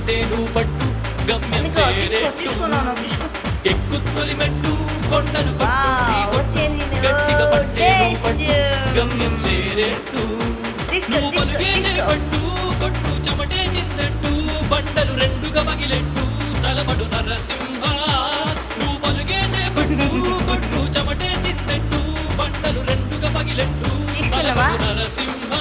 పట్టే నువ్వు పట్టు గమ్యం చేరేట్టు ఎక్కు తొలి మెట్టు కొండను కొట్టు గట్టిగా పట్టే నువ్వు పట్టు గమ్యం చేరేట్టు నువ్వు పలుగే చేపట్టు కొట్టు చెమటే చిందట్టు బండలు రెండుగా మగిలెట్టు తలపడు నరసింహ నువ్వు పలుగే చేపట్టు కొట్టు చెమటే చిందట్టు బండలు రెండుగా మగిలెట్టు తలపడు నరసింహ